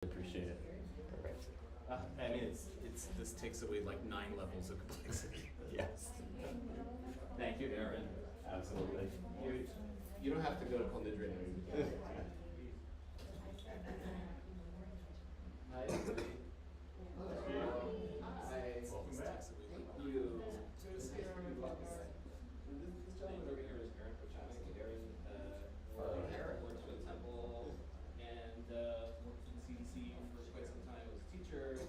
Appreciate it. Perfect. I mean, this takes away like 9 levels of complexity. Yes. Thank you, Aaron. Absolutely. You don't have to go to Conidra. Hi, everybody. Hi. Welcome back. Thank you. This gentleman over here is Aaron Kochanek. Aaron works for the temple and worked for the CDC for quite some time. Was a teacher and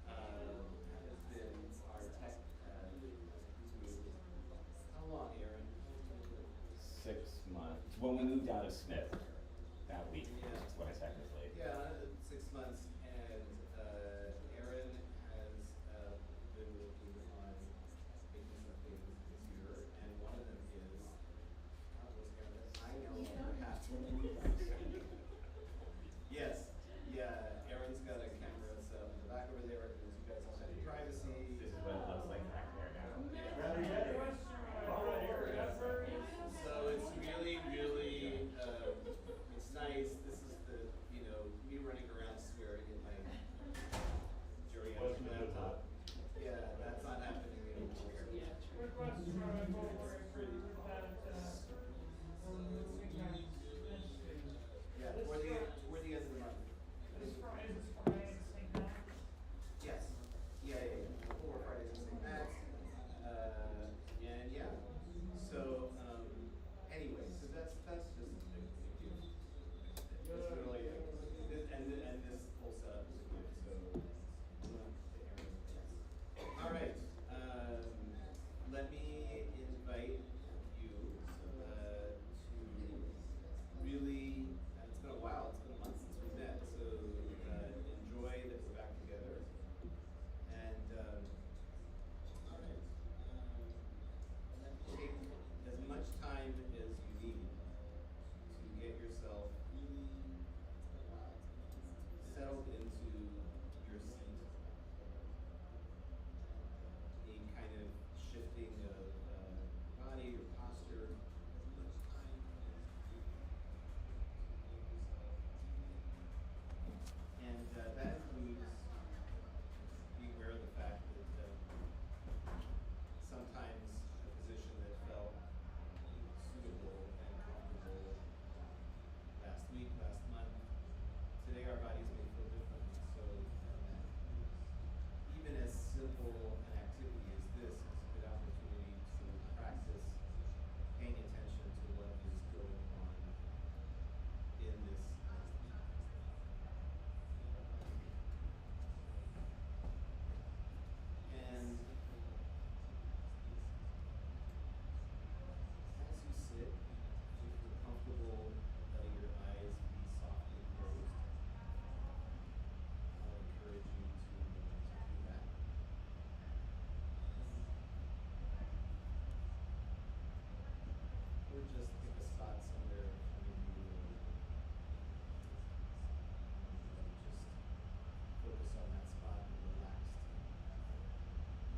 has been our tech. How long, Aaron? 6 months. When we moved out of Smith that week, Yeah. that's what I technically. Yeah, 6 months, and Aaron has been working on making some things this year, and one of them is, I know perhaps. Yes, yeah, Aaron's got a camera set up in the back over there, and you guys all have privacy. This is what it looks like back there now. So it's really, really, it's nice. This is the, me running around swearing in my geriatric laptop. Yeah, that's not happening anymore. Yeah, toward the end of the month. Yes. Yeah. 4 Fridays in St. Matt's. And yeah. So anyway, so that's just a big deal. It's really and this whole setup is good. So all right. Let me invite you to really. It's been a while. It's been a month since we met. So enjoy that we're back together. And all right. Take as much time as you need to get yourself settled into your seat. A kind of shifting of body or posture. And that includes being aware of the fact that sometimes a position that felt suitable and comfortable last week, last month, today our bodies may feel differently. So even as simple an activity as this is a good opportunity to practice paying attention to what is going on in this and as you sit, if you're comfortable letting your eyes be softly closed, I'll encourage you to do that. Or just pick a spot somewhere in front of you and just focus on that spot in a relaxed,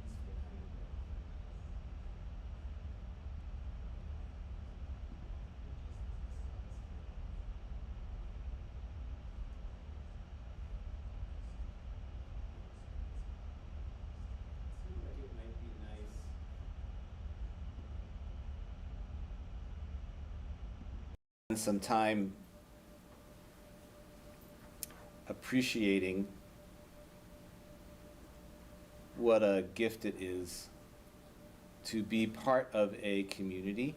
peaceful kind of way. Seems like it might be nice some time appreciating what a gift it is to be part of a community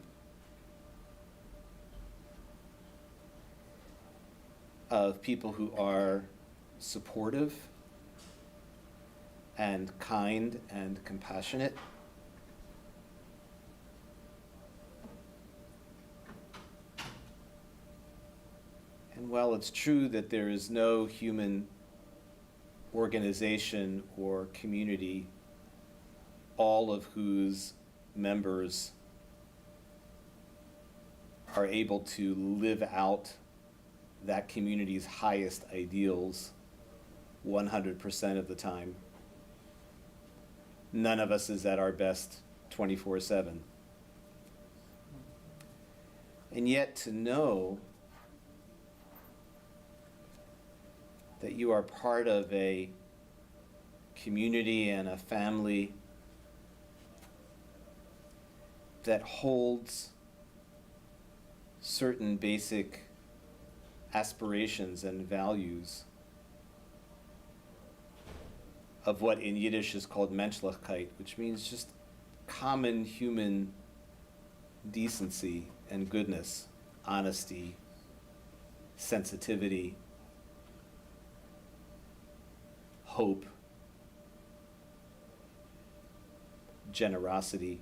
of people who are supportive and kind and compassionate. And while it's true that there is no human organization or community, all of whose members are able to live out that community's highest ideals 100% of the time, none of us is at our best 24/7. And yet to know that you are part of a community and a family that holds certain basic aspirations and values of what in Yiddish is called Menschlichkeit, which means just common human decency and goodness, honesty, sensitivity, hope, generosity.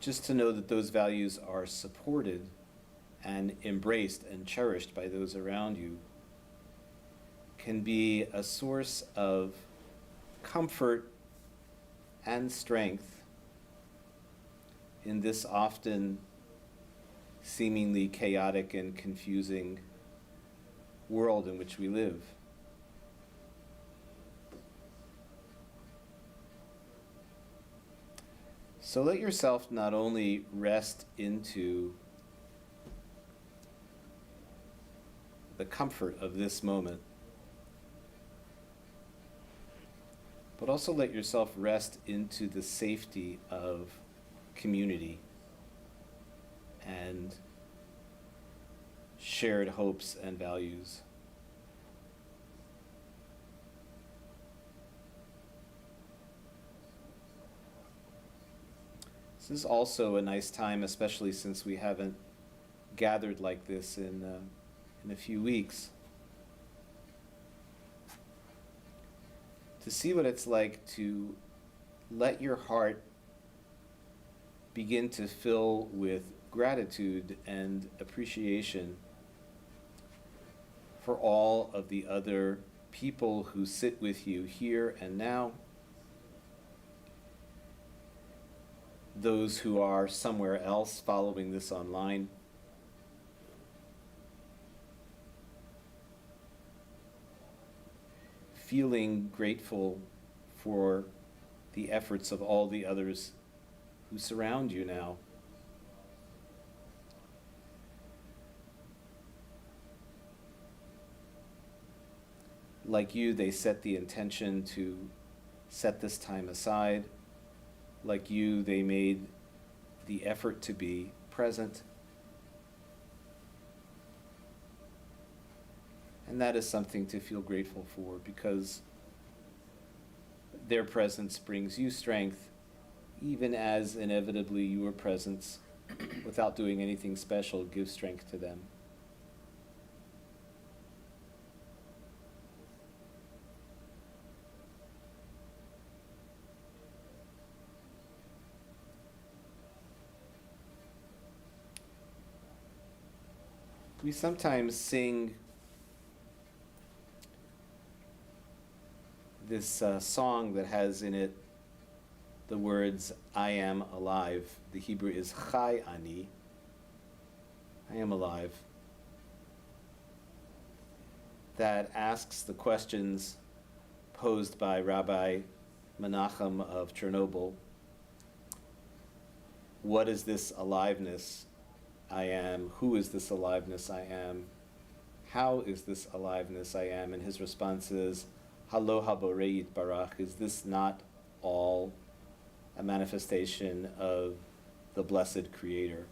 Just to know that those values are supported and embraced and cherished by those around you can be a source of comfort and strength in this often seemingly chaotic and confusing world in which we live. So let yourself not only rest into the comfort of this moment, but also let yourself rest into the safety of community and shared hopes and values. This is also a nice time, especially since we haven't gathered like this in a few weeks, to see what it's like to let your heart begin to fill with gratitude and appreciation for all of the other people who sit with you here and now, those who are somewhere else following this online, feeling grateful for the efforts of all the others who surround you now. Like you, they set the intention to set this time aside. Like you, they made the effort to be present. And that is something to feel grateful for, because their presence brings you strength, even as inevitably your presence, without doing anything special, gives strength to them. We sometimes sing this song that has in it the words, I am alive. The Hebrew is Chai Ani. I am alive. That asks the questions posed by Rabbi Menachem of Chernobyl. What is this aliveness I am? Who is this aliveness I am? How is this aliveness I am? And his response is, Halo haborei yitbarach. Is this not all a manifestation of the blessed Creator?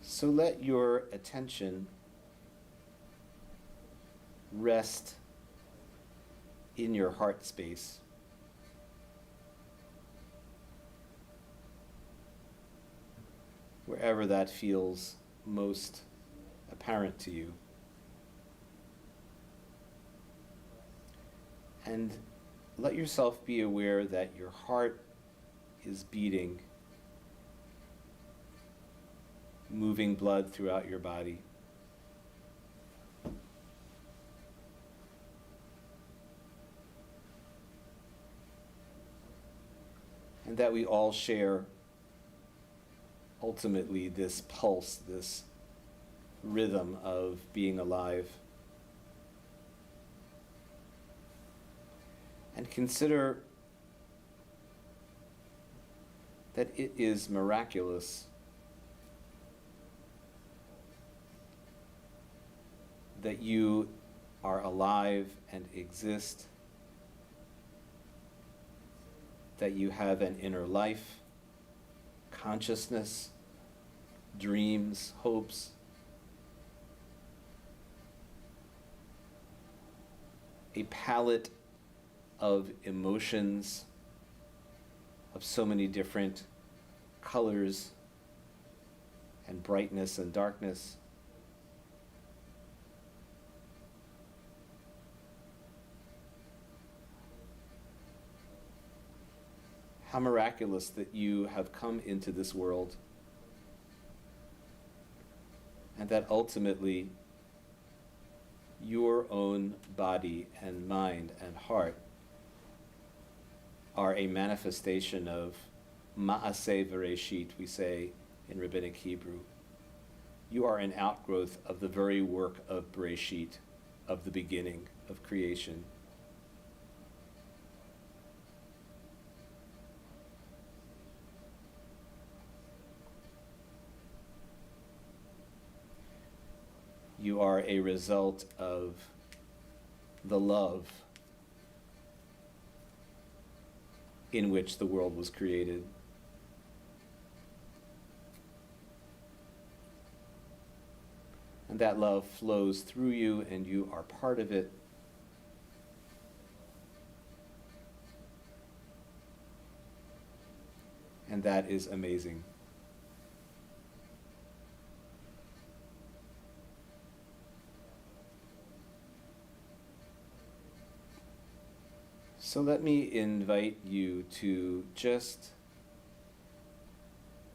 So let your attention rest in your heart space. Wherever that feels most apparent to you. And let yourself be aware that your heart is beating, moving blood throughout your body. And that we all share ultimately this pulse, this rhythm of being alive. and consider that it is miraculous that you are alive and exist, that you have an inner life, consciousness, dreams, hopes, a palette of emotions of so many different colors and brightness and darkness. How miraculous that you have come into this world, and that ultimately your own body and mind and heart are a manifestation of Ma'aseh Bereshit, we say in Rabbinic Hebrew. You are an outgrowth of the very work of Bereshit, of the beginning of creation. You are a result of the love in which the world was created. And that love flows through you, and you are part of it. And that is amazing. So let me invite you to just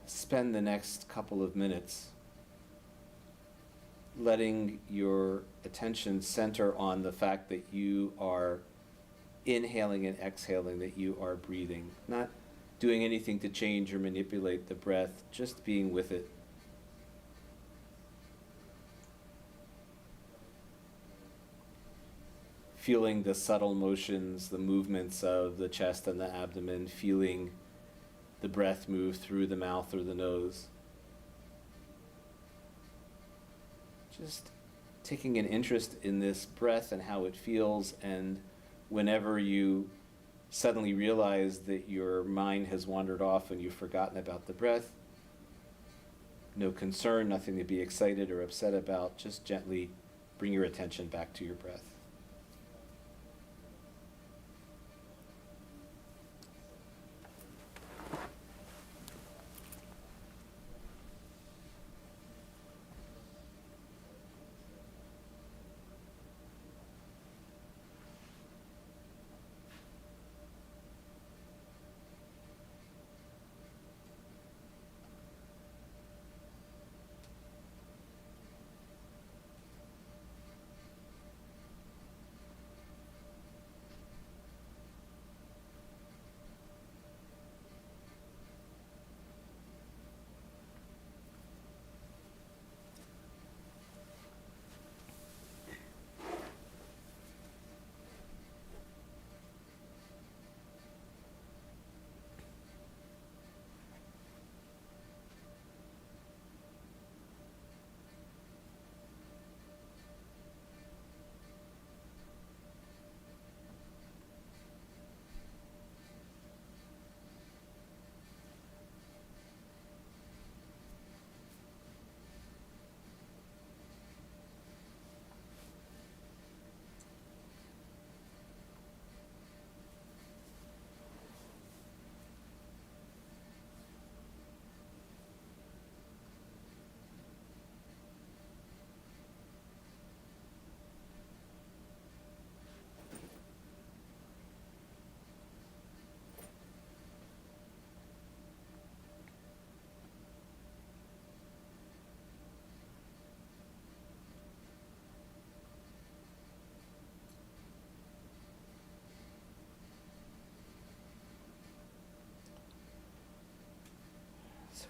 spend the next couple of minutes letting your attention center on the fact that you are inhaling and exhaling, that you are breathing, not doing anything to change or manipulate the breath, just being with it. Feeling the subtle motions, the movements of the chest and the abdomen, feeling the breath move through the mouth or the nose. Just taking an interest in this breath and how it feels, and whenever you suddenly realize that your mind has wandered off and you've forgotten about the breath, no concern, nothing to be excited or upset about, just gently bring your attention back to your breath.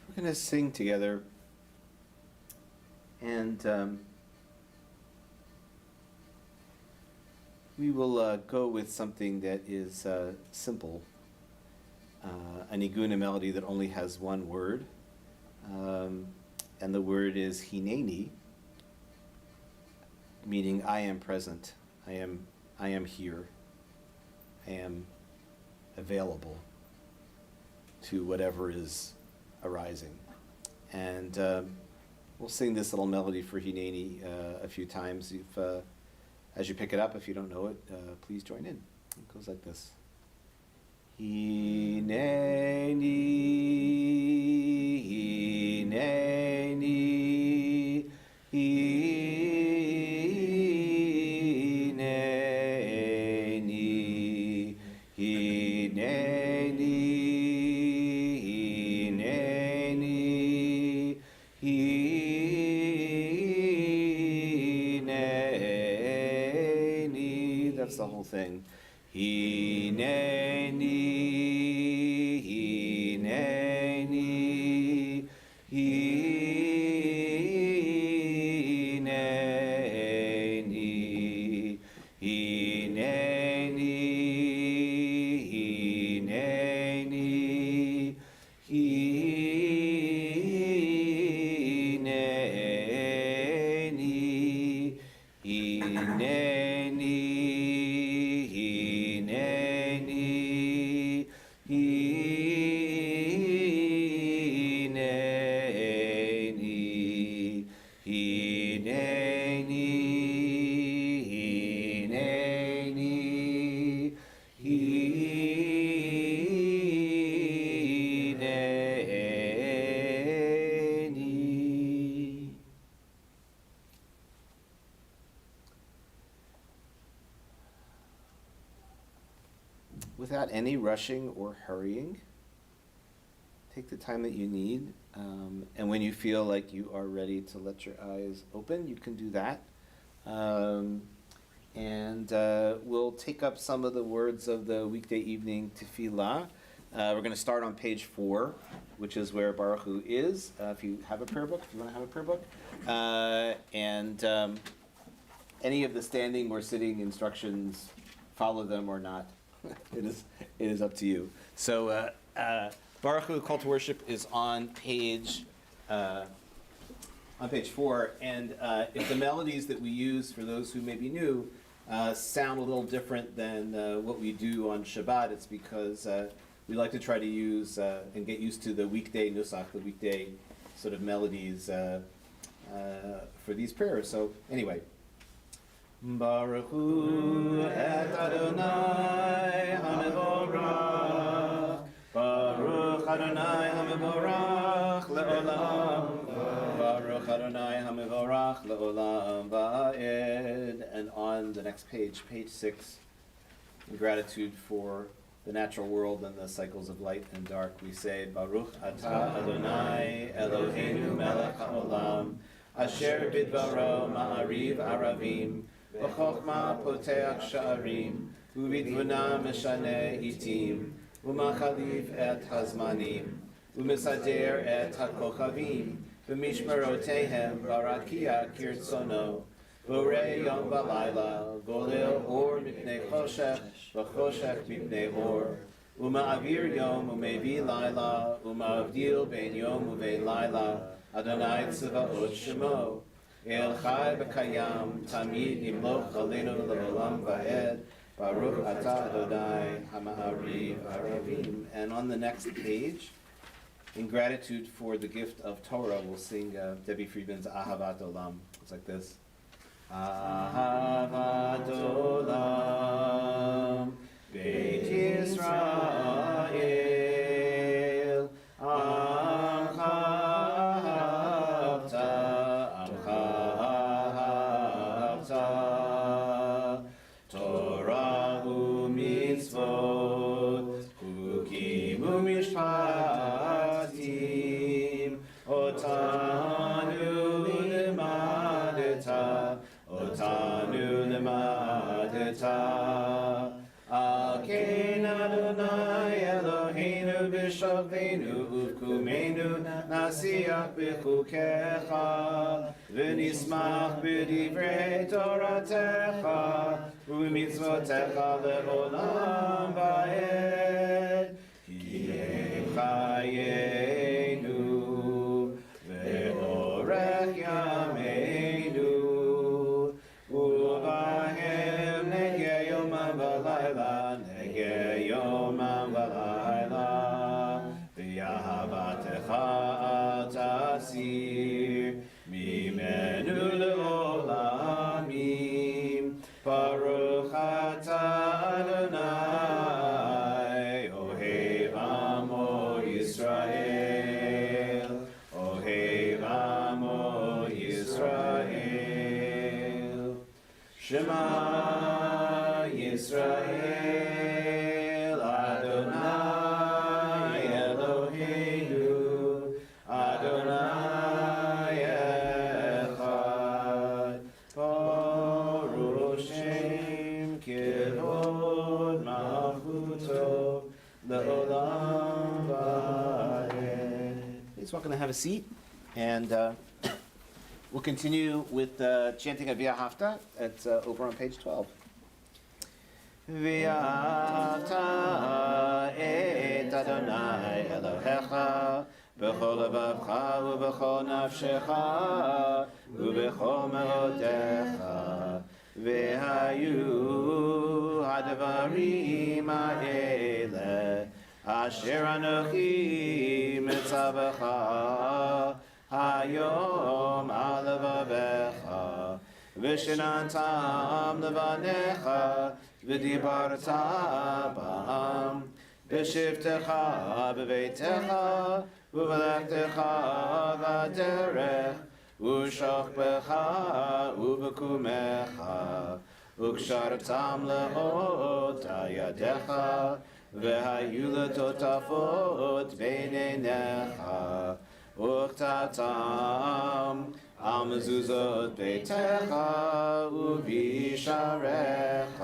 We're going to sing together, and We will go with something that is simple, a niguna melody that only has one word, and the word is hineni, meaning I am present, I am here, I am available to whatever is arising. And we'll sing this little melody for hineni a few times. As you pick it up, if you don't know it, please join in. It goes like this. Hineni, hineni, hineni, hineni, hineni, hineni. That's the whole thing. Hineni, hineni, hineni, hineni, hineni, hineni, hineni. Without any rushing or hurrying, take the time that you need, and when you feel like you are ready to let your eyes open, you can do that. And we'll take up some of the words of the weekday evening tefillah. We're going to start on page 4, which is where Baruch Hu is, if you have a prayer book, if you want to have a prayer book. And any of the standing or sitting instructions, follow them or not. It is up to you. So Baruch Hu, Call to Worship, is on page 4, and if the melodies that we use, for those who may be new, sound a little different than what we do on Shabbat, it's because we like to try to use and get used to the weekday nusach, the weekday sort of melodies for these prayers. So anyway. Baruch Hu et Adonai HaMevorach, Baruch Adonai HaMevorach le'olam, Baruch Adonai HaMevorach le'olam va'ed. And on the next page, page 6, in gratitude for the natural world and the cycles of light and dark, we say, Baruch Atah Adonai Eloheinu melech ha'olam, asher bidvaro ma'ariv aravim, B'chokhmah poteach sha'arim, u'bidvuna meshane itim, u'machalif et hazmanim, u'mesader et hakochavim, v'mishmerotehem barakia kirtzono, v'orei yom v'layla, golel or mipnei choshech, v'choshech mipnei or, u'ma'avir yom u'mevi layla, u'ma'avdil ben yom u'vein layla, Adonai tzvaot shemo, El Chai B'Kayam Tamid Yimloch Aleinu L'Olam Va'ed, Baruch Atah Adonai HaMa'ariv Aravim. And on the next page, in gratitude for the gift of Torah, we'll sing Debbie Friedman's Ahavat Olam. It's like this. Ahavat Olam Beit Yisrael Torah u'mitzvot, chukim u'mishpatim, otanu limadeta, al kein Adonai Eloheinu b'shavenu u'vkumenu nasiach b'chukecha, v'nismach b'divrei Toratecha, ומצוותיך לעולם ועד, כי הם חיינו ואורך ימינו, ובהם נגע יומם ולילה, נגע יומם ולילה, ואהבתך אל תסיר ממנו לעולמים. ברוך אתה אדוני, אוהב עמו ישראל, אוהב עמו ישראל. שמע ישראל, אדוני אלוהינו, אדוני אחד. ברוך שם כבוד מלכותו לעולם ועד. Please welcome to have a seat, and we'll continue with chanting of V'ahavta. It's over on page 12. V'ahavta et Adonai Elohecha b'chol levavcha u'b'chol nafshecha u'b'chol me'odecha, v'hayu hadvarim ha'ele asher anochi mitzavecha hayom al levavecha, v'shinantam levanecha v'dibarta ba'am, v'shivtecha b'veitecha v'velektecha v'derech, v'shachbecha u'b'kumecha, v'kshartam le'ot ayadecha, v'hayu letotafot b'neinecha, וכתתם על מזוזות ביתך ובשעריך,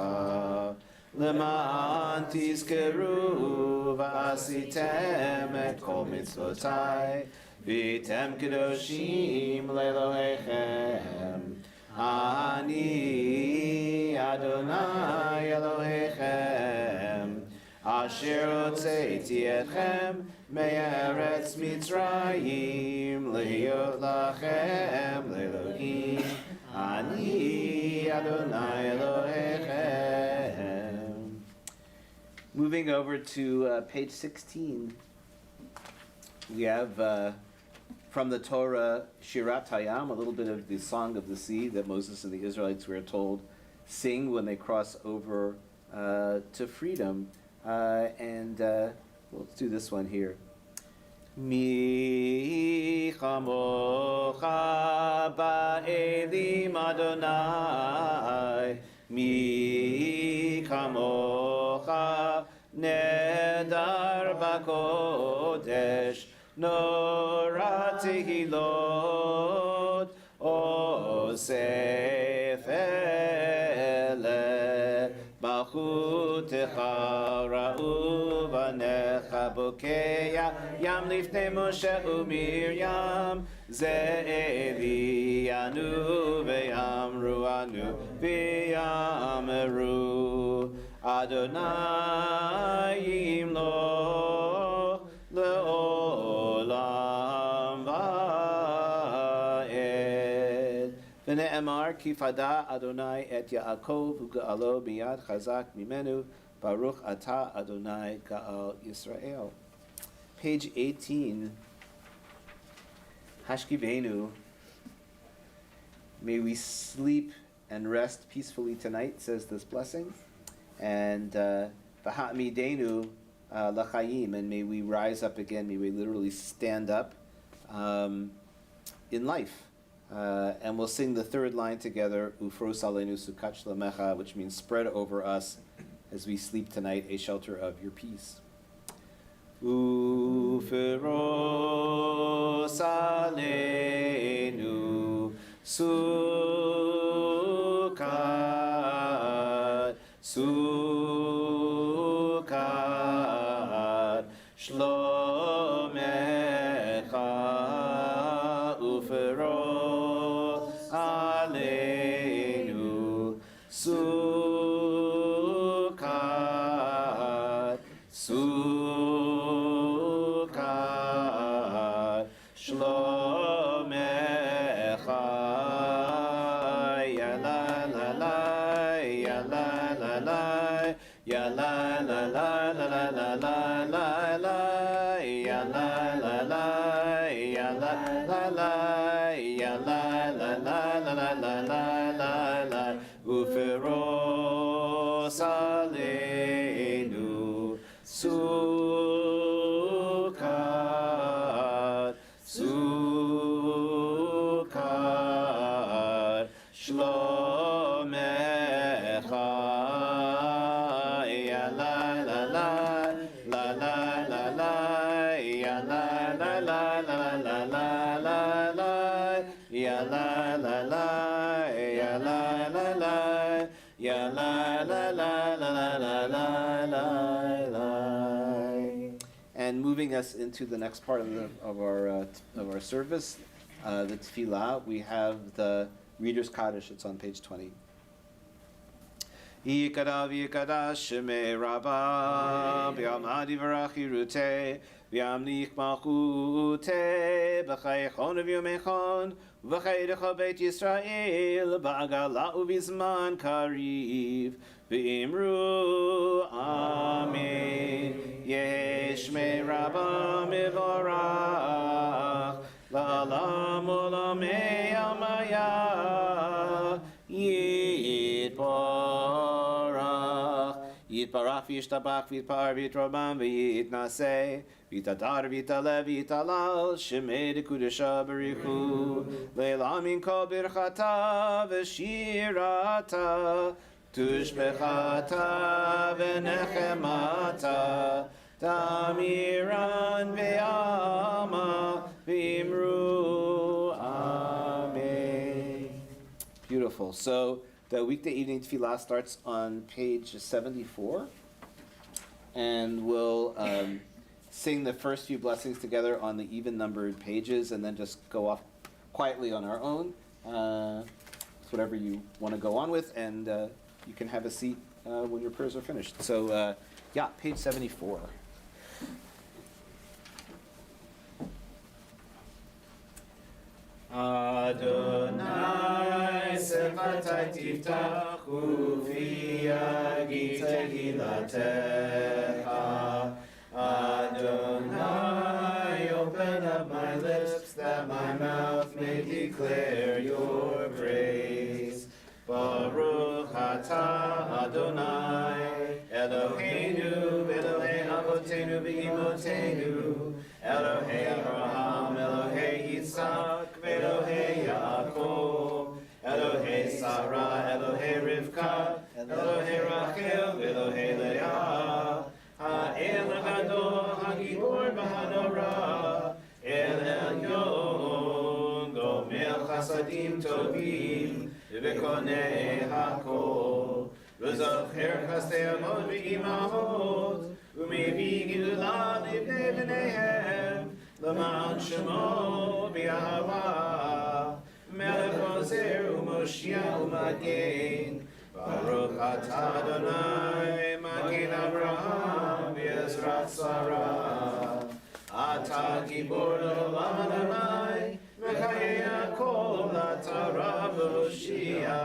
למען תזכרו ועשיתם את כל מצוותיי, והייתם קדושים לאלוהיכם. אני אדוני אלוהיכם, אשר הוצאתי אתכם מארץ מצרים, להיות לכם לאלוהים. אני אדוני אלוהיכם. Moving over to page 16, we have from the Torah Shirat Hayam, a little bit of the Song of the Sea that Moses and the Israelites were told sing when they cross over to freedom. Let's do this one here. Mi chamocha ba'elim Adonai, mi chamocha nedar b'kodesh, nora tehilot osef ele malchutecha ra'u v'necha bokeya yam lifnei Moshe u'Miriam ze'eliyanu ve'yamru anu ve'yameru Adonai yimloch le'olam va'ed. V'ne'emar ki fada Adonai et Yaakov u'ga'alo miyad chazak mimenu Baruch atah Adonai Ga'al Yisrael. Page 18. Hashkivenu. May we sleep and rest peacefully tonight, says this blessing. And V'ha'amidenu l'chaim, and may we rise up again, may we literally stand up in life. And we'll sing the third line together, Ufros aleinu sukat shlemecha, which means spread over us as we sleep tonight a shelter of your peace. Ufros aleinu sukat, sukat shlomecha, ufros aleinu sukat. Sukkot Shlomecha Ya la la la Ya la la la Ya la la la la la la la la la Ya la la la Ya la la la Ya la la la la la la la la la Uferos aleinu Sukkot Sukkot Shlomecha Ya la la la la la la la Ya la la la la la la la la Ya la la la Ya la la la Ya la la la la la la la la. And moving us into the next part of our service, the tefillah, we have the Reader's Kaddish. It's on page 20. Yikada v'yikada shemei Rabba b'yamad yivarach yiruteh v'yamlich malchuteh b'chayechon v'yomechon v'chayrecha beit Yisrael ba'agala u'vizman kariv v'imru Amen. Yehi shmei Rabba mivarach la'olam olamei amaya Yitbarach Yitbarach v'yishtabach v'yitpar v'yitrobam v'yitnaseh v'yitadar v'yitalev v'yitalal shemei dekudesha b'richu le'elam min kol birchata v'shirata tushbechata v'nechemata tamiran v'yama v'imru Amen. Beautiful. So the weekday evening tefillah starts on page 74, and we'll sing the first few blessings together on the even-numbered pages, and then just go off quietly on our own. It's whatever you want to go on with, and you can have a seat when your prayers are finished. So, page 74. Adonai sefatai tiftach ufi yagid tehilatecha. Adonai, open up my lips that my mouth may declare your praise. Baruch atah Adonai Eloheinu Elohei Avotenu v'Imotenu Elohei Abraham Elohei Yitzhak Elohei Yaakov Elohei Sarah Elohei Rivka Elohei Rachel Elohei Leah Ha'el Gadol Hagibor B'Hanora El Elyon Gomer Chasadim Tovim V'konei hakol V'zocher chasdei avot v'imahot U'mevi gidula livnei b'neihem L'ma'an shemo b'yahava Melech ozer u'moshia u'magen Baruch atah Adonai Magen Avraham V'ezrat Sarah Atah gibor l'olam Adonai Mechayei hakol atah Rav Hoshia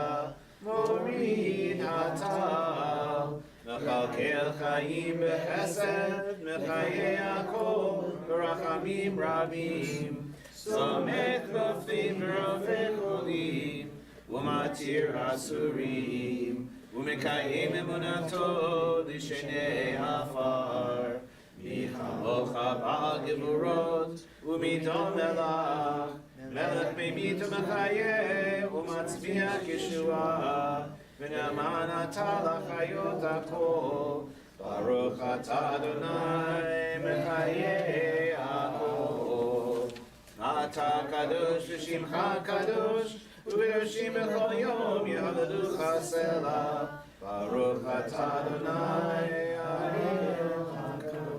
Morid atah Mechalkel chayim b'chesed Mechayei hakol B'rachamim rabim Somech noflim v'rofei cholim U'matir asurim U'mekayim emunato L'shenei afar Michamocha ba'al geburot U'midon melach Melech memit u'mechayeh U'matzviach Yeshua V'ne'aman atah l'chayot hakol Baruch atah Adonai Mechayeh hakol Atah kadosh v'shimcha kadosh U'v'roshim b'chol yom Yehaveducha selah Baruch atah Adonai Ariel HaKadosh.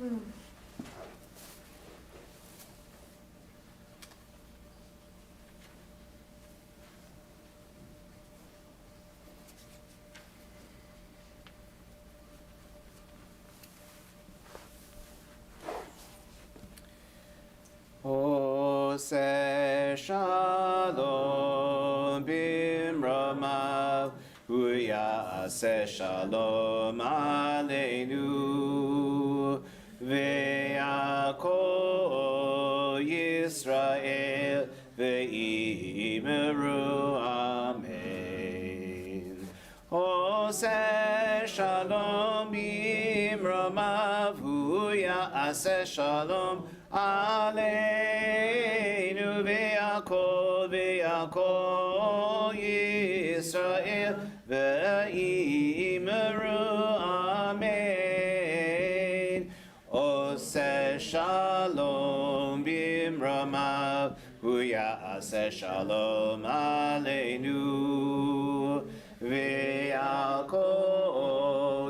Ose shalom bimramav, huya ase shalom aleinu, ve'akol Yisrael ve'imeru amen. Ose shalom bimramav, huya ase shalom Aleinu ve'akol Yisrael ve'imeru amen. Ose shalom bimramav, huya shalom aleinu ve'akol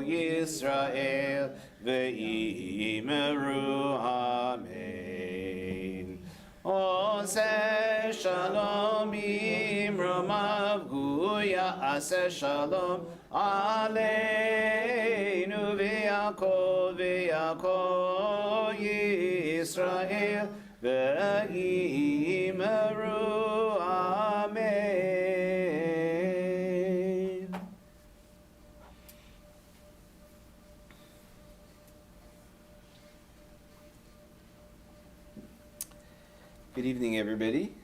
Yisrael ve'imeru amen. Ose shalom bimramav, huya shalom aleinu ve'akol Yisrael ve'imeru amen. Good evening, everybody.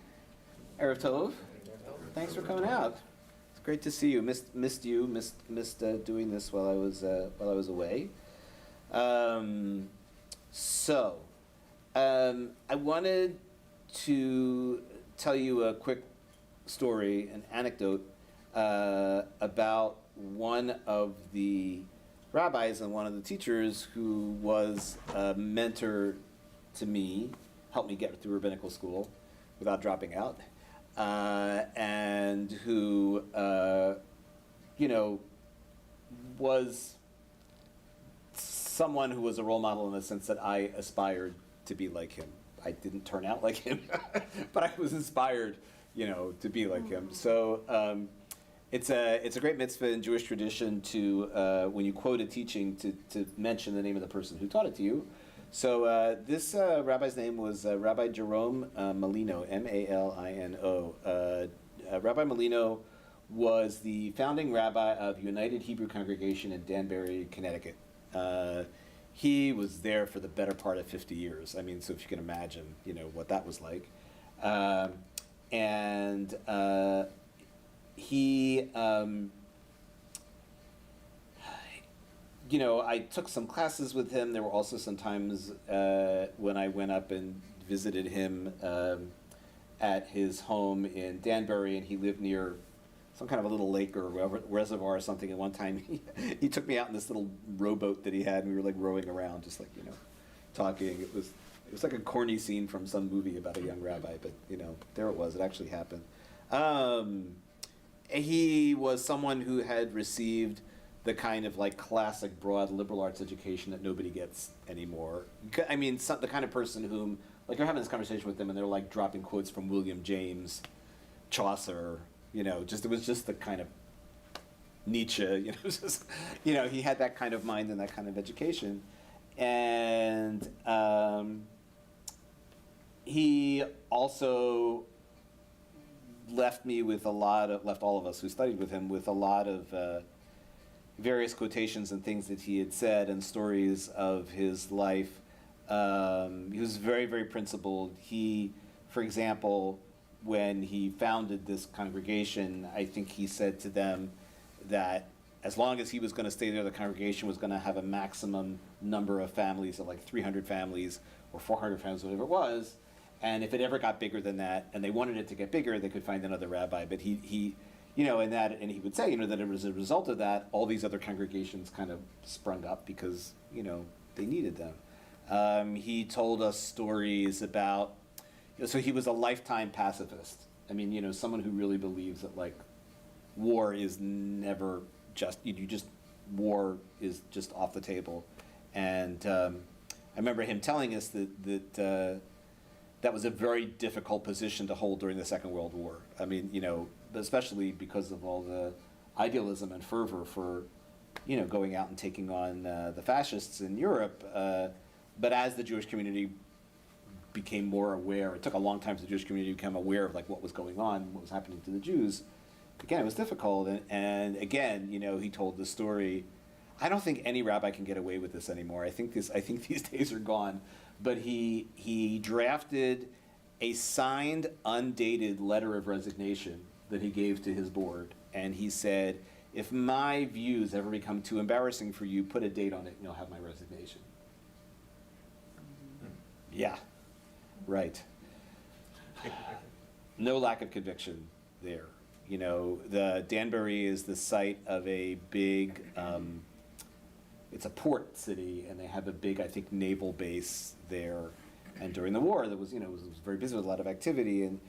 Erev Tov. Thanks for coming out. It's great to see you. Missed doing this while I was away. I wanted to tell you a quick story, an anecdote about one of the rabbis and one of the teachers who was a mentor to me, helped me get through rabbinical school without dropping out, and who, was someone who was a role model in the sense that I aspired to be like him. I didn't turn out like him, but I was inspired, to be like him. So it's a great mitzvah in Jewish tradition to, when you quote a teaching, to mention the name of the person who taught it to you. So this rabbi's name was Rabbi Jerome Malino, M-A-L-I-N-O. Rabbi Malino was the founding rabbi of United Hebrew Congregation in Danbury, Connecticut. He was there for the better part of 50 years. I mean, so if you can imagine, what that was like. He I took some classes with him. There were also some times when I went up and visited him at his home in Danbury, and he lived near some kind of a little lake or reservoir or something. And one time he took me out in this little rowboat that he had, and we were like rowing around, just like, talking. It was like a corny scene from some movie about a young rabbi, but there it was. It actually happened. He was someone who had received the kind of like classic broad liberal arts education that nobody gets anymore. I mean, the kind of person whom, like, you're having this conversation with them and they're like dropping quotes from William James, Chaucer, it was just the kind of Nietzsche, he had that kind of mind and that kind of education. And he also left all of us who studied with him with a lot of various quotations and things that he had said and stories of his life. He was very, very principled. He, for example, when he founded this congregation, I think he said to them that as long as he was going to stay there, the congregation was going to have a maximum number of families of like 300 families or 400 families, whatever it was. And if it ever got bigger than that, and they wanted it to get bigger, they could find another rabbi. But he and he would say, that it was a result of that, all these other congregations kind of sprung up because, they needed them. He told us stories about, so he was a lifetime pacifist. I mean, someone who really believes that like war is never war is just off the table. And I remember him telling us that was a very difficult position to hold during the Second World War. I mean, especially because of all the idealism and fervor for, going out and taking on the fascists in Europe. But as the Jewish community became more aware, it took a long time for the Jewish community to become aware of like what was going on, what was happening to the Jews. Again, it was difficult, and again, he told the story. I don't think any rabbi can get away with this anymore. I think these days are gone. But he drafted a signed, undated letter of resignation that he gave to his board, and he said, "If my views ever become too embarrassing for you, put a date on it, and you'll have my resignation." Yeah, right. No lack of conviction there. The Danbury is the site of a big. It's a port city, and they have a big, I think, naval base there. And during the war, there was, it was very busy with a lot of activity. And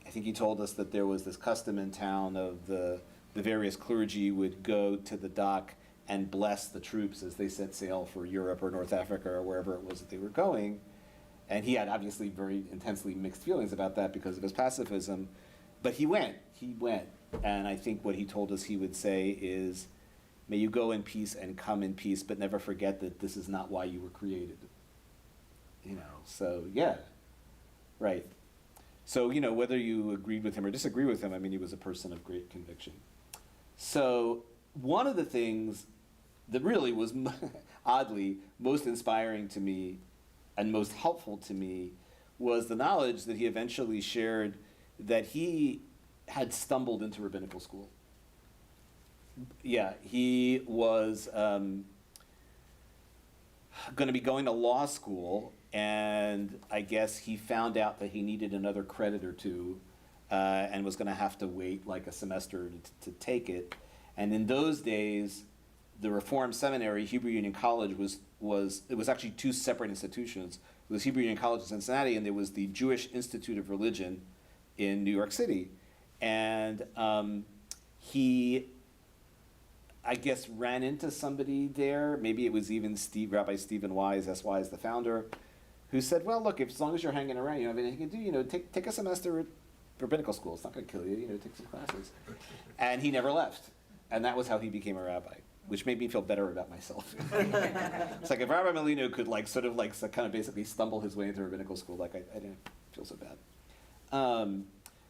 I think he told us that there was this custom in town of the various clergy would go to the dock and bless the troops as they set sail for Europe or North Africa or wherever it was that they were going. And he had obviously very intensely mixed feelings about that because of his pacifism. But he went. And I think what he told us he would say is, "May you go in peace and come in peace, but never forget that this is not why you were created." So yeah, right. So, whether you agreed with him or disagree with him, I mean, he was a person of great conviction. So one of the things that really was oddly most inspiring to me and most helpful to me was the knowledge that he eventually shared that he had stumbled into rabbinical school. Yeah, he was going to be going to law school, and I guess he found out that he needed another credit or two, and was going to have to wait like a semester to take it. And in those days, the Reform Seminary, Hebrew Union College, was actually two separate institutions. It was Hebrew Union College in Cincinnati, and there was the Jewish Institute of Religion in New York City. And he, I guess, ran into somebody there. Maybe it was even Rabbi Stephen Wise, S.Y. is the founder, who said, "Well, look, as long as you're hanging around, you have anything to do, take a semester at rabbinical school. It's not going to kill you, take some classes." And he never left. And that was how he became a rabbi, which made me feel better about myself. It's like if Rabbi Molino could kind of basically stumble his way into rabbinical school, I didn't feel so bad.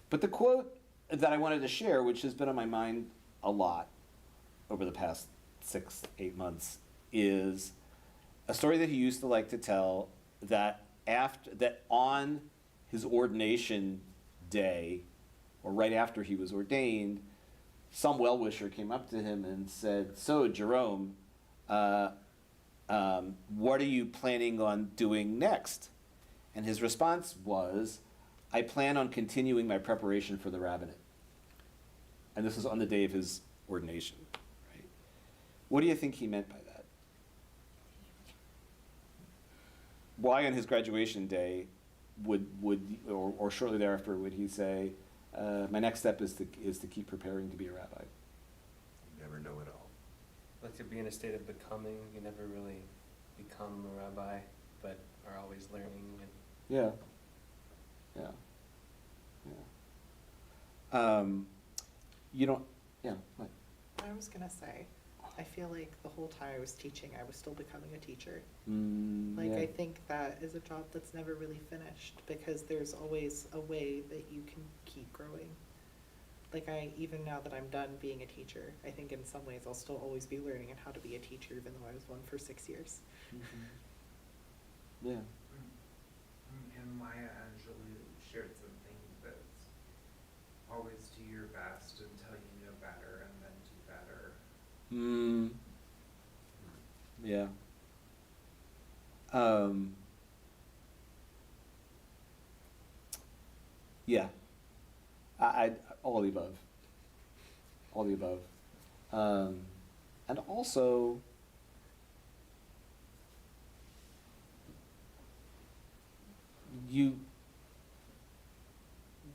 But the quote that I wanted to share, which has been on my mind a lot over the past 6-8 months, is a story that he used to like to tell, that on his ordination day, or right after he was ordained, some well-wisher came up to him and said, "So, Jerome, what are you planning on doing next?" And his response was, "I plan on continuing my preparation for the rabbinate." And this was on the day of his ordination. Right? What do you think he meant by that? Why on his graduation day or shortly thereafter would he say, "My next step is to keep preparing to be a rabbi"? You never know it all. Like to be in a state of becoming. You never really become a rabbi, but are always learning. Yeah. You don't. Yeah. What? I was gonna say, I feel like the whole time I was teaching, I was still becoming a teacher. Yeah. I think that is a job that's never really finished, because there's always a way that you can keep growing. Even now that I'm done being a teacher, I think in some ways I'll still always be learning how to be a teacher, even though I was one for 6 years. Yeah. And Maya Angelou shared something that's always do your best until you know better, and then do better. Yeah. Yeah. I all of the above. All the above. And also,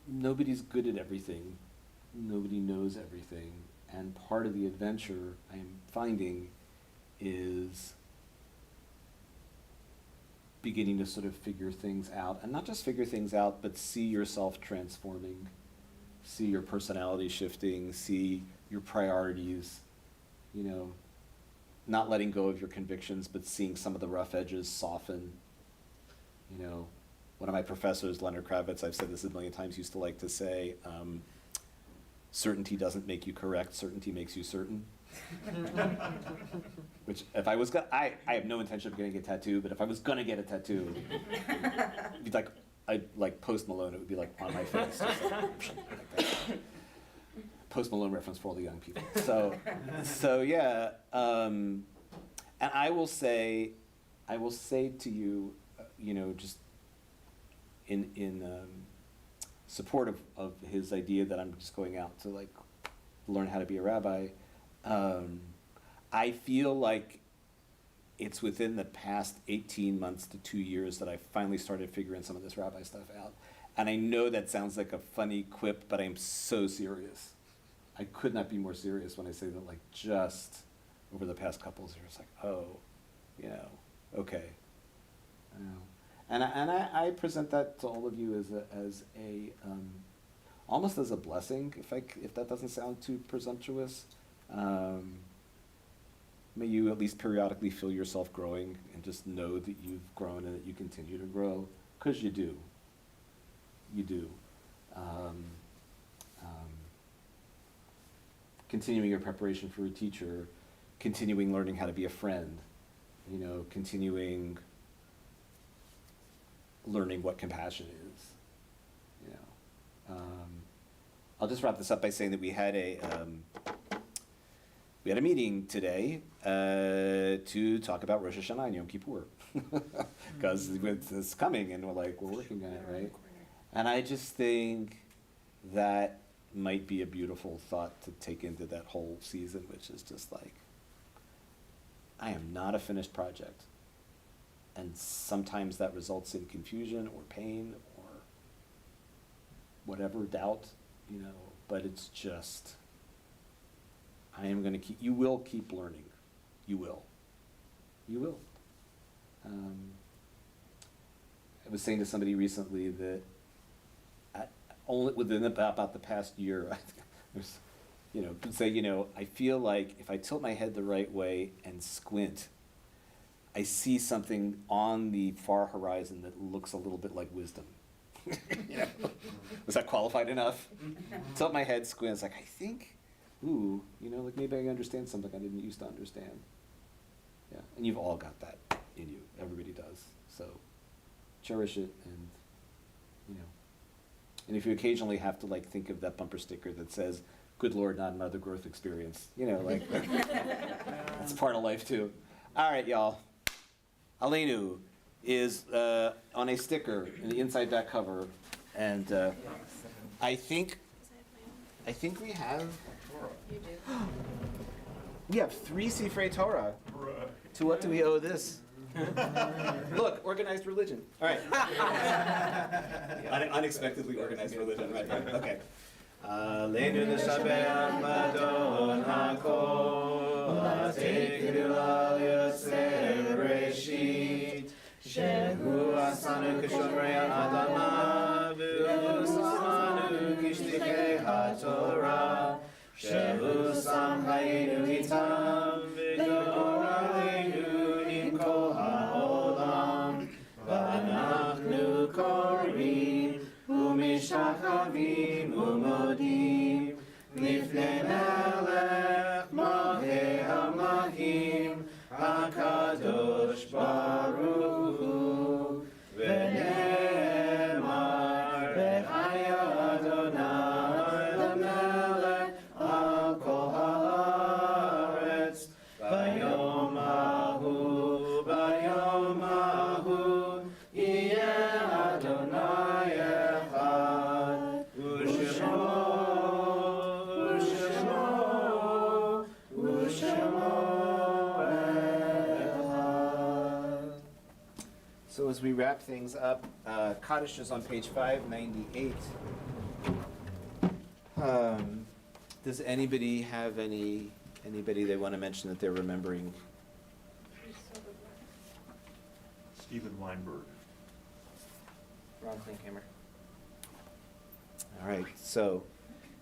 nobody's good at everything. Nobody knows everything. And part of the adventure I'm finding is beginning to sort of figure things out, and not just figure things out, but see yourself transforming, see your personality shifting, see your priorities, you know, not letting go of your convictions, but seeing some of the rough edges soften. You know, one of my professors, Leonard Kravitz, I've said this a million times, used to like to say, certainty doesn't make you correct, certainty makes you certain. Which, if I was gonna, I have no intention of getting a tattoo, but if I was gonna get a tattoo, it'd be like, like Post Malone, it would be like on my face. Just like that. Post Malone reference for all the young people. So yeah, and I will say to you, you know, just in support of his idea that I'm just going out to like learn how to be a rabbi. I feel like it's within the past 18 months to 2 years that I finally started figuring some of this rabbi stuff out. And I know that sounds like a funny quip, but I'm so serious. I could not be more serious when I say that, like, just over the past couple of years, like, oh, you know, okay. You know. And I present that to all of you as a almost as a blessing, if that doesn't sound too presumptuous. May you at least periodically feel yourself growing and just know that you've grown and that you continue to grow, because you do. You do. Continuing your preparation for a teacher, continuing learning how to be a friend, you know, continuing learning what compassion is, you know. I'll just wrap this up by saying that we had a meeting today to talk about Rosh Hashanah and Yom Kippur, because it's coming and we're working on it, right? And I just think that might be a beautiful thought to take into that whole season, which is just like, I am not a finished project. And sometimes that results in confusion or pain or whatever, doubt, you know, but it's just, you will keep learning. You will. You will. I was saying to somebody recently that only within about the past year, I feel like if I tilt my head the right way and squint, I see something on the far horizon that looks a little bit like wisdom. You know? Was that qualified enough? Tilt my head, squint, it's like, I think, ooh, you know, like maybe I understand something I didn't used to understand. Yeah, and you've all got that in you. Everybody does. So cherish it, and, you know. And if you occasionally have to like think of that bumper sticker that says, "Good Lord, not another growth experience," you know, like that's part of life too. All right, y'all. Aleinu is on a sticker in the inside back cover, and I think we have. You do. We have 3 Sifrei Torah. To what do we owe this? Look, organized religion. All right. Unexpectedly organized religion, right? Okay. Aleinu neshabeach b'adon hakol, v'tekelu al yotzer Bereshit, shehu asanu k'shomrei ha'adama, v'usanu k'shtikei ha'torah, shehu sam hayenu itam, v'dor aleinu im kol ha'olam, v'anachnu korim, u'mishachavim u'modim, lifnei melech malchei hamlachim, HaKadosh Baruch Hu, v'ne'emar, v'chaya Adonai l'melech al kol haaretz, bayom hahu, yeh Adonai echad, u'shemo echad. So as we wrap things up, Kaddish is on page 598. Does anybody have anybody they want to mention that they're remembering? Stephen Weinberg. Ron Klinkhammer. All right, so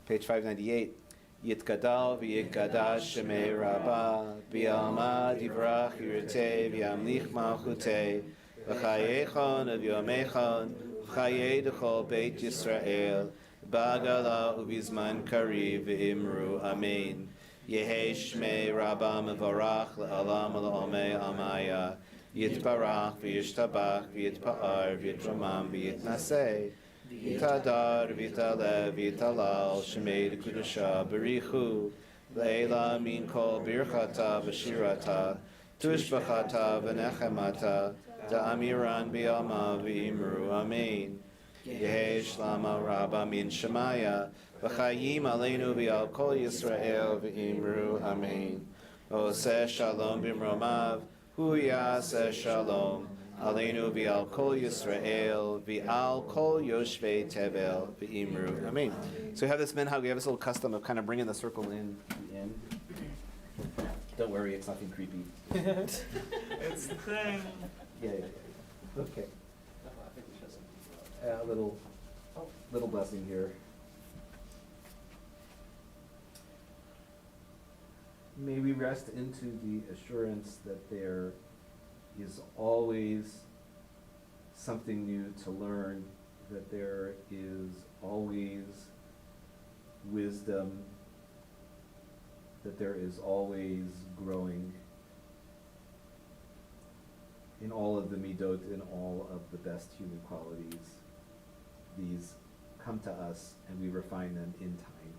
page 598. Yitkadal v'yikadash shemei Rabba v'yalma divrach yirtei v'yamlich malchutei v'chayechon v'yomechon v'chayei d'chol beit Yisrael b'agala u'bizman kariv v'imru amen. Yehei shmei Rabba mevarach le'alam le'omei amaya yitbarach v'yishtabach v'yitpa'ar v'yitramam v'yitnaseh Yitadar v'yitalev v'yitalal shemei d'kudusha b'richu le'ela min kol birchata v'shirata tushbachata v'nechemata da'amiran b'yalma v'imru amen. Yehei shlama rabba min shemaya v'chayim aleinu v'yal kol Yisrael v'imru amen. Oseh shalom b'mromav hu yaseh shalom Aleinu v'al kol Yisrael v'al kol yoshvei tevel v'imru. Amen. So we have this minhag, we have this little custom of kind of bringing the circle in to the end. Don't worry, it's nothing creepy. It's the thing. Yeah. Okay. A little blessing here. May we rest into the assurance that there is always something new to learn, that there is always wisdom, that there is always growing in all of the midot, in all of the best human qualities. These come to us and we refine them in time.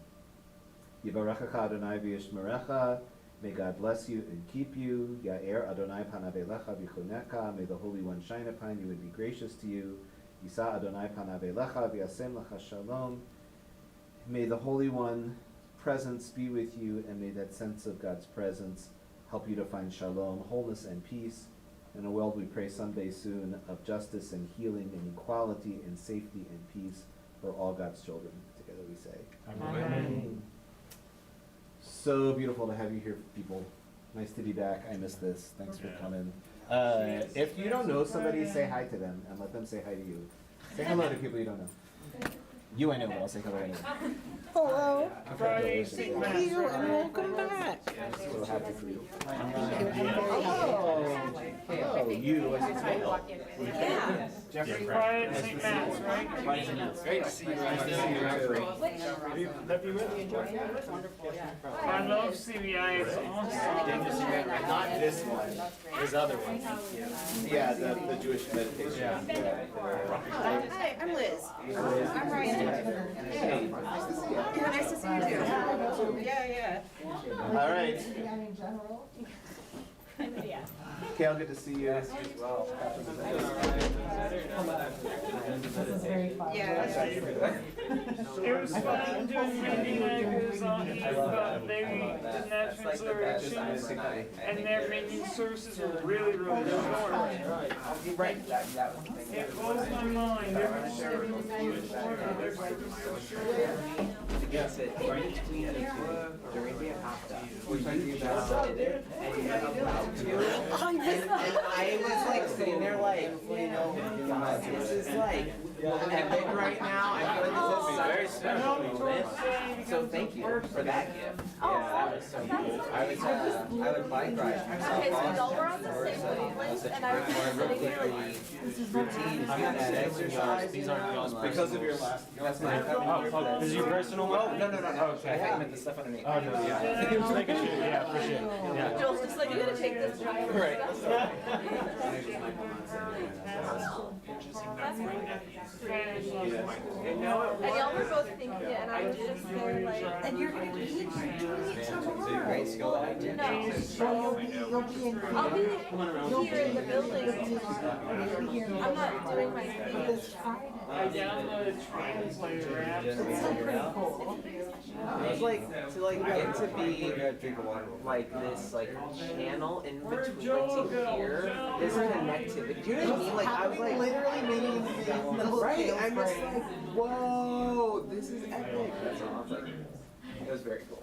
Yivarechecha Adonai v'yishmerecha. May God bless you and keep you. Ya'er Adonai panav elecha v'choneka. May the Holy One shine upon you and be gracious to you. Yisa Adonai panav elecha v'yasem lecha shalom. May the Holy One presence be with you, and may that sense of God's presence help you to find shalom, wholeness, and peace in a world, we pray someday soon, of justice and healing and equality and safety and peace for all God's children. Together we say, Amen. So beautiful to have you here, people. Nice to be back. I miss this. Thanks for coming. If you don't know somebody, say hi to them and let them say hi to you. Say hello to people you don't know. You I know, but I'll say hello anyway. Hello. Friday, Thank you and welcome back. So happy for you. Oh, you, as it's made. Yeah. Jeffrey Friday, St. Matt's, right? Great to see you. Nice to see you, Jeffrey. Have you really enjoyed it? It's wonderful, yeah. I love CBI, it's awesome. Not this one, his other one. Yeah, the Jewish meditation. Hi, I'm Liz. I'm Ryan. Hey, nice to see you. Yeah, nice to see you too. Yeah. All right. Kale, good to see you. Yeah. It was fun doing reading anchors on Eve, but they didn't have translations, and their main sources were really, really short. It blows my mind, every service was so short, and their service was so short. Yes, it right between the two during the after. We're talking about it, and you have and I was like sitting there like, you know, God, this is like epic right now. I feel like this is such a very special moment. So thank you for that gift. Yeah, that was so cool. I would bike ride. Okay, so y'all were on the same wavelength, and I was just sitting there like, Routine is get that exercise. These aren't y'all's Because of your last. That's my This is your personal one? Oh, no. Okay. I thought you meant the stuff underneath. Oh, no, yeah. Just making sure, yeah, for sure. Yeah. Joel's just like, you gotta take this job. Right. That's and y'all were both thinking it, and I was just there like, and you're gonna be doing it tomorrow. Great skill that I did. No, I'll be here in the building tomorrow. I'm not doing my thing. I downloaded translator app. It's like to like get to be like this like channel in between here, this connectivity. Do you know what I mean? Like I was like literally making right. I'm just like, whoa, this is epic. That's all. I was like, it was very cool.